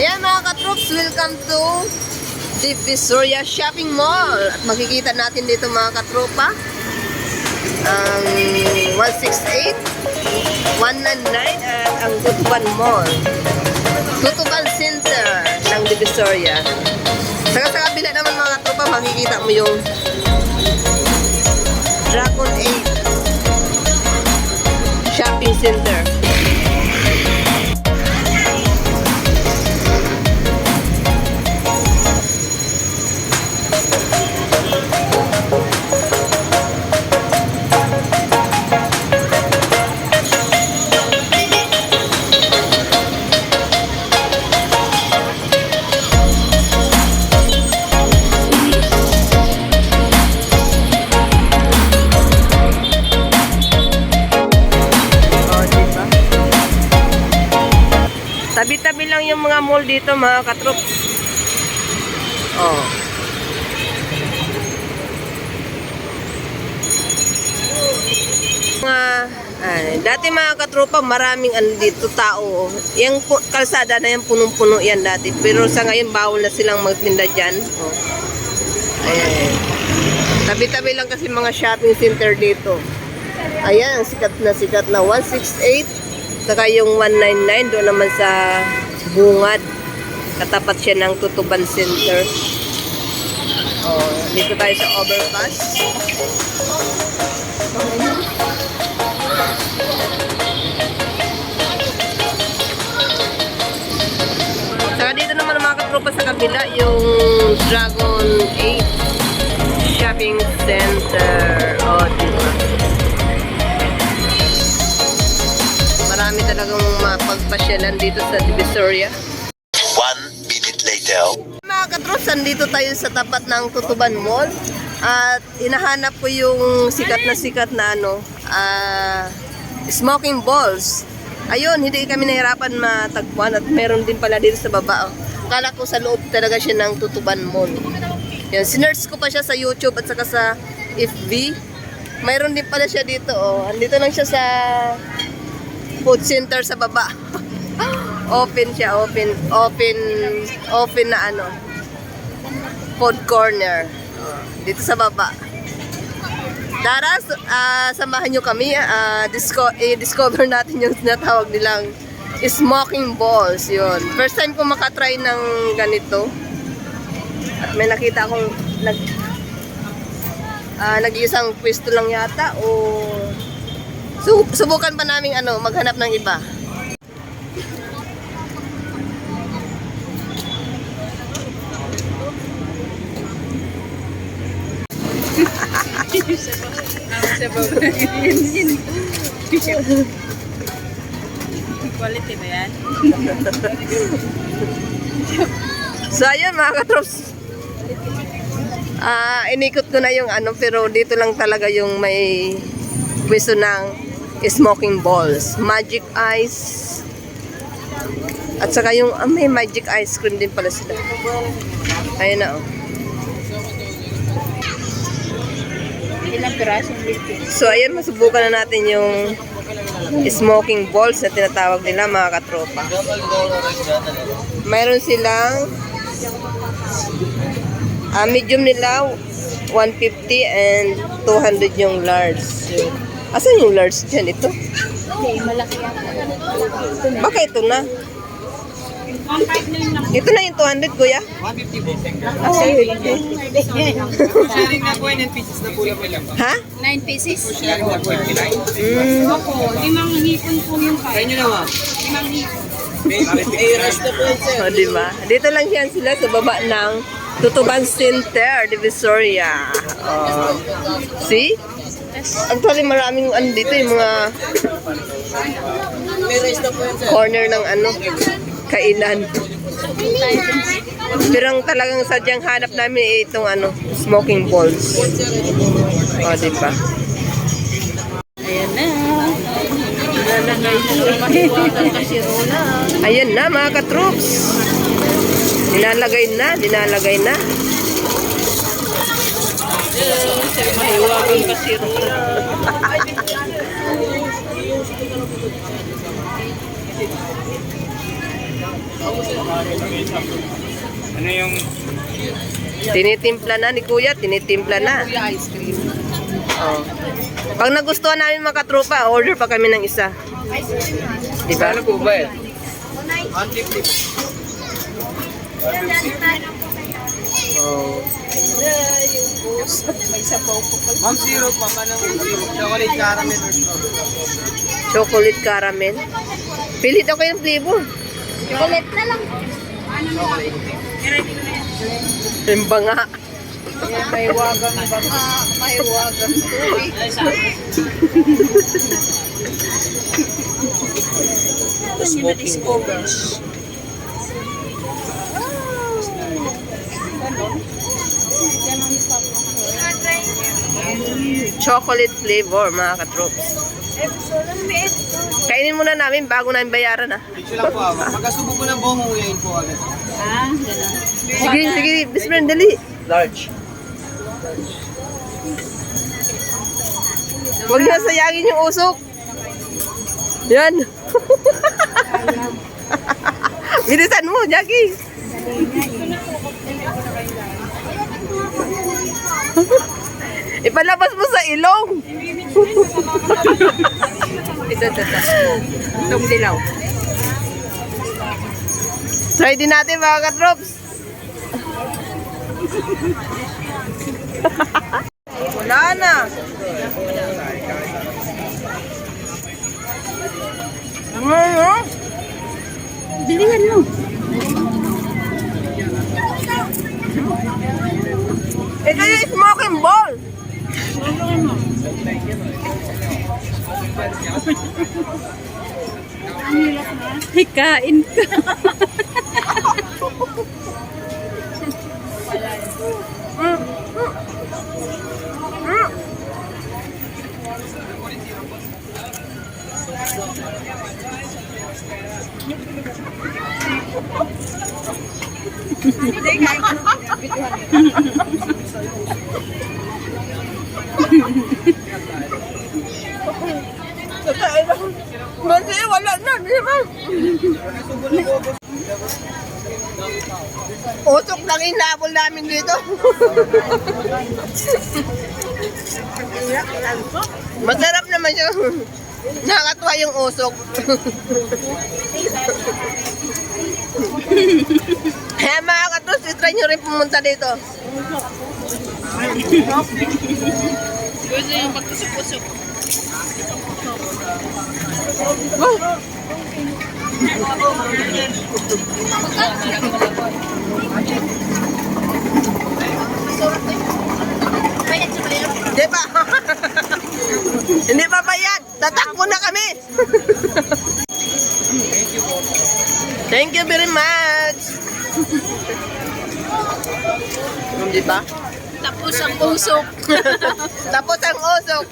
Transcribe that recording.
Ayan mga katroops, welcome to Divisoria Shopping Mall. At makikita natin dito mga katropa ang 168, 199 at ang Tutuban Mall. Tutuban Center ng Divisoria. Saka sa kabila naman mga katropa, makikita mo yung Dragon 8 Shopping Center. Tabi-tabi lang yung mga mall dito mga katroops. Oh. Dati mga katropa, maraming dito tao. Yung kalsada na yan, punong-puno yan dati. Pero sa ngayon, bawal na silang magtinda dyan. Oh. Ayan. Tabi-tabi lang kasi mga shopping center dito. Ayan, sikat na 168. Saka yung 199 doon naman sa Bungad. Katapat siya ng Tutuban Center. Oh, dito tayo sa overpass. Saka dito naman mga katropa sa kabila yung Dragon 8 Shopping Center. Oh, diba? Marami talagang mapagpasyalan dito sa Divisoria. 1 minute later. Mga katrops, nandito tayo sa tapat ng Tutuban Mall. At hinahanap ko yung sikat na smoking balls. Ayun, hindi kami nahirapan matagpuan at meron din pala dito sa baba. Kala ko sa loob talaga siya ng Tutuban Mall. Yan, sinerch ko pa siya sa YouTube at saka sa FB. Mayroon din pala siya dito. Oh. Andito lang siya sa food center sa baba. Open siya, open na food corner. Dito sa baba. Daras, samahan nyo kami, i-discover natin yung sinatawag nilang smoking balls. Yun. First time ko makatry ng ganito. At may nakita akong nag-iisang pwesto lang yata o subukan pa namin maghanap ng iba. Quality ba yan? So ayun mga katrops, inikot ko na yung pero dito lang talaga yung may pwesto ng smoking balls, magic ice, at saka yung may magic ice cream din pala sila. Ayun na. Ilang pirasong So ayun, masubukan na natin yung smoking balls na tinatawag nila mga katropa. Mayroon silang medium nila 150 and 200 yung large. Asan yung large dyan? Ito? Okay, malaki yan. Baka ito na. 1.5 na yun lang. Ito na yung 200 kuya? 150 po. Sige. Sharing na po, 9 pieces na po lang. Ha? 9 pieces? Sharing na po. Opo, 5 hipon po yung kaya. Kaya nyo naman. 5 hipon. Rest na po yun, sir. O, diba? Dito lang yan sila sa baba ng Tutuban Center, Divisoria. See? Actually, maraming dito yung mga corner ng kainan. Pero ang talagang sadyang hanap namin itong smoking balls. O, diba? Ayan na. Ayan na mga katroops. Dinalagay na. Mahiwagang kasiro. Ano yung Tinitimpla na ni Kuya, tinitimpla na. Ice cream. Oh. Pag nagustuhan namin mga katropa, order pa kami ng isa. Diba? ano po ba eh? 150 po. Oh. May sabaw po pala. Ma'am, syrup, ma'am. Anong syrup? Chocolate caramel or strawberry? Chocolate caramel. Pili daw kayong flavor. Chocolate na lang. Timba nga. May wagang baka, may wagang tuwi. Tapos na discover. Chocolate flavor, mga katrops. Kainin muna namin bago namin bayaran, ah. Picture lang po ako. Pagkasubo po ng buong uyain po agad. Ah, gano'n. Sige, sige, best friend, dali. Large. Huwag na sayangin yung usok. Yan. Bilisan mo, Jackie. Ipalabas mo sa ilong. Ito. Itong dilaw. Try din natin mga katrops. Wala na. Ano? Bilihan mo. Ito yung smoking ball. Ay, kain ka. Kasi wala na, di ba? Usok lang inabol namin dito. Masarap naman siya. Nakakatuwa yung usok. Kaya mga katos, itry nyo rin pumunta dito. Gusto yung pagkusok-kusok. Di ba? Hindi pa bayad. Tatakbo na kami. Thank you very much. Di ba? Tapos ang usok. Tapos ang usok.